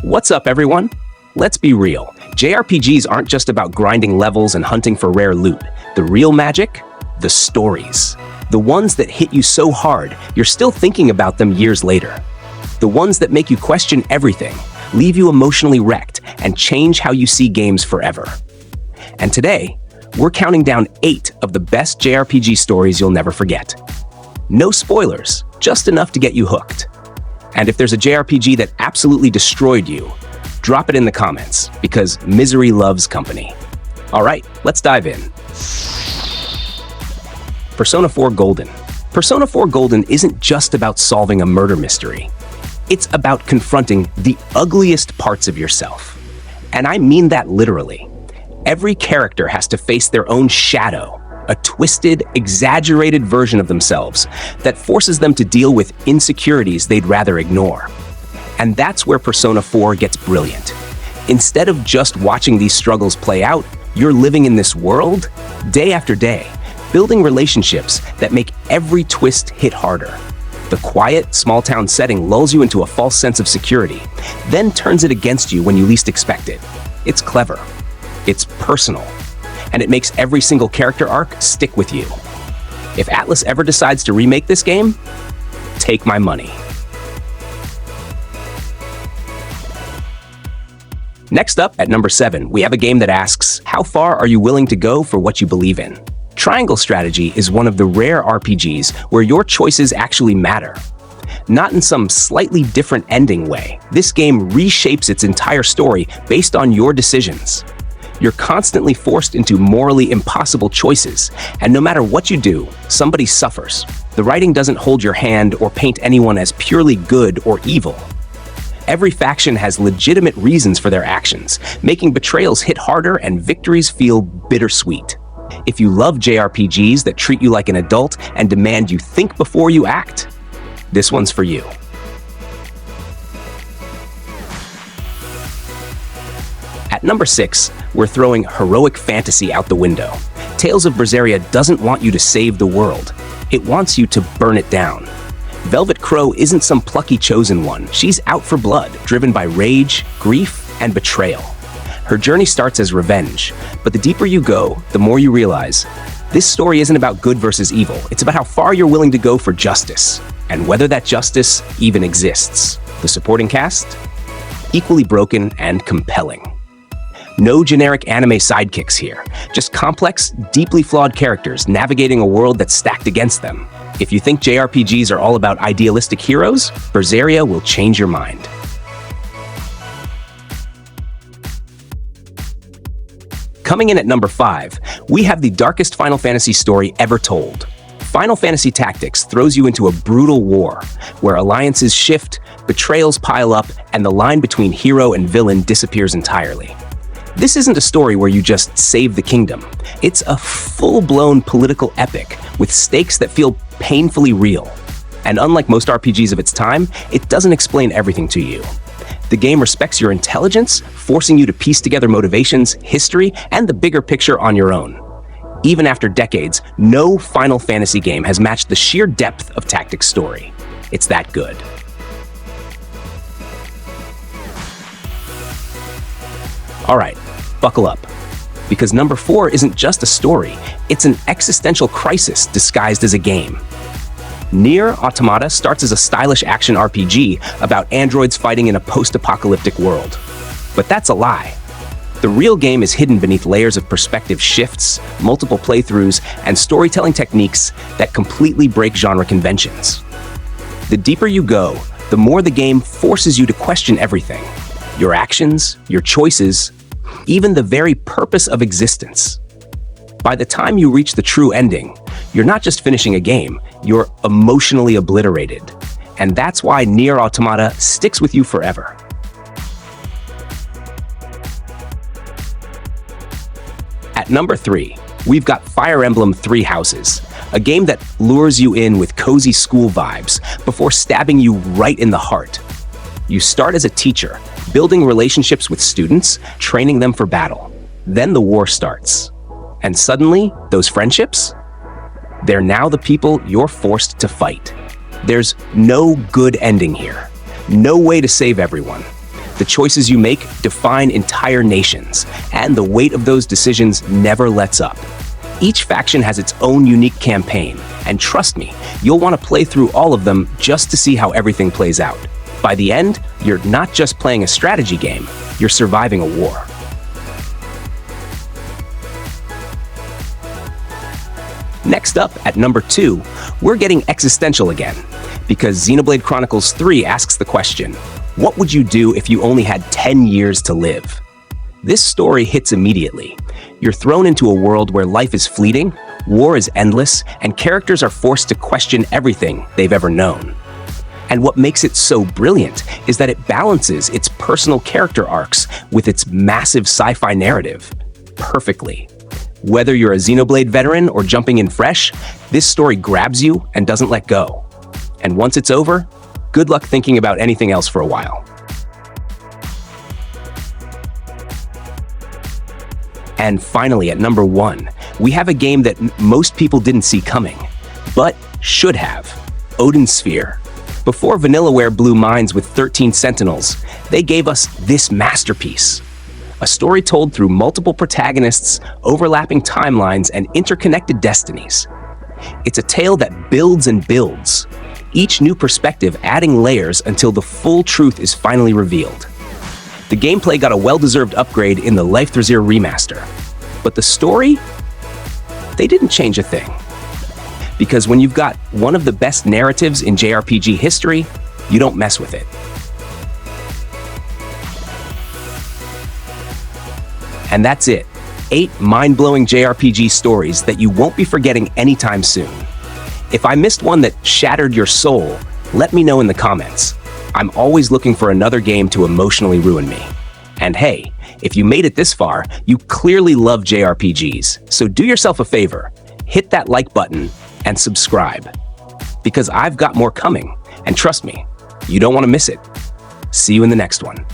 What's up, everyone? Let's be real. JRPGs aren't just about grinding levels and hunting for rare loot. The real magic? The stories. The ones that hit you so hard, you're still thinking about them years later. The ones that make you question everything, leave you emotionally wrecked, and change how you see games forever. And today, we're counting down 8 of the best JRPG stories you'll never forget. No spoilers, just enough to get you hooked. And if there's a JRPG that absolutely destroyed you, drop it in the comments, because misery loves company. All right, let's dive in. Persona 4 Golden. Persona 4 Golden isn't just about solving a murder mystery. It's about confronting the ugliest parts of yourself. And I mean that literally. Every character has to face their own shadow, a twisted, exaggerated version of themselves that forces them to deal with insecurities they'd rather ignore. And that's where Persona 4 gets brilliant. Instead of just watching these struggles play out, you're living in this world, day after day, building relationships that make every twist hit harder. The quiet, small-town setting lulls you into a false sense of security, then turns it against you when you least expect it. It's clever. It's personal. And it makes every single character arc stick with you. If Atlus ever decides to remake this game, take my money. Next up, at number 7, we have a game that asks, how far are you willing to go for what you believe in? Triangle Strategy is one of the rare RPGs where your choices actually matter. Not in some slightly different ending way. This game reshapes its entire story based on your decisions. You're constantly forced into morally impossible choices, and no matter what you do, somebody suffers. The writing doesn't hold your hand or paint anyone as purely good or evil. Every faction has legitimate reasons for their actions, making betrayals hit harder and victories feel bittersweet. If you love JRPGs that treat you like an adult and demand you think before you act, this one's for you. At number 6, we're throwing heroic fantasy out the window. Tales of Berseria doesn't want you to save the world. It wants you to burn it down. Velvet Crow isn't some plucky chosen one. She's out for blood, driven by rage, grief, and betrayal. Her journey starts as revenge, but the deeper you go, the more you realize this story isn't about good versus evil. It's about how far you're willing to go for justice, and whether that justice even exists. The supporting cast? Equally broken and compelling. No generic anime sidekicks here, just complex, deeply flawed characters navigating a world that's stacked against them. If you think JRPGs are all about idealistic heroes, Berseria will change your mind. Coming in at number 5, we have the darkest Final Fantasy story ever told. Final Fantasy Tactics throws you into a brutal war, where alliances shift, betrayals pile up, and the line between hero and villain disappears entirely. This isn't a story where you just save the kingdom. It's a full-blown political epic with stakes that feel painfully real. And unlike most RPGs of its time, it doesn't explain everything to you. The game respects your intelligence, forcing you to piece together motivations, history, and the bigger picture on your own. Even after decades, no Final Fantasy game has matched the sheer depth of Tactics' story. It's that good. All right, buckle up. Because number 4 isn't just a story, it's an existential crisis disguised as a game. NieR Automata starts as a stylish action RPG about androids fighting in a post-apocalyptic world. But that's a lie. The real game is hidden beneath layers of perspective shifts, multiple playthroughs, and storytelling techniques that completely break genre conventions. The deeper you go, the more the game forces you to question everything. Your actions, your choices, even the very purpose of existence. By the time you reach the true ending, you're not just finishing a game, you're emotionally obliterated. And that's why NieR Automata sticks with you forever. At number 3, we've got Fire Emblem Three Houses, a game that lures you in with cozy school vibes before stabbing you right in the heart. You start as a teacher, building relationships with students, training them for battle. Then the war starts. And suddenly, those friendships? They're now the people you're forced to fight. There's no good ending here. No way to save everyone. The choices you make define entire nations, and the weight of those decisions never lets up. Each faction has its own unique campaign, and trust me, you'll want to play through all of them just to see how everything plays out. By the end, you're not just playing a strategy game, you're surviving a war. Next up, at number 2, we're getting existential again, because Xenoblade Chronicles 3 asks the question, what would you do if you only had 10 years to live? This story hits immediately. You're thrown into a world where life is fleeting, war is endless, and characters are forced to question everything they've ever known. And what makes it so brilliant is that it balances its personal character arcs with its massive sci-fi narrative perfectly. Whether you're a Xenoblade veteran or jumping in fresh, this story grabs you and doesn't let go. And once it's over, good luck thinking about anything else for a while. And finally, at number 1, we have a game that most people didn't see coming, but should have. Odin Sphere. Before Vanillaware blew minds with 13 Sentinels, they gave us this masterpiece. A story told through multiple protagonists, overlapping timelines, and interconnected destinies. It's a tale that builds and builds, each new perspective adding layers until the full truth is finally revealed. The gameplay got a well-deserved upgrade in the Berseria remaster. But the story? They didn't change a thing. Because when you've got one of the best narratives in JRPG history, you don't mess with it. And that's it. 8 mind-blowing JRPG stories that you won't be forgetting anytime soon. If I missed one that shattered your soul, let me know in the comments. I'm always looking for another game to emotionally ruin me. And hey, if you made it this far, you clearly love JRPGs, so do yourself a favor, hit that like button and subscribe. Because I've got more coming, and trust me, you don't want to miss it. See you in the next one.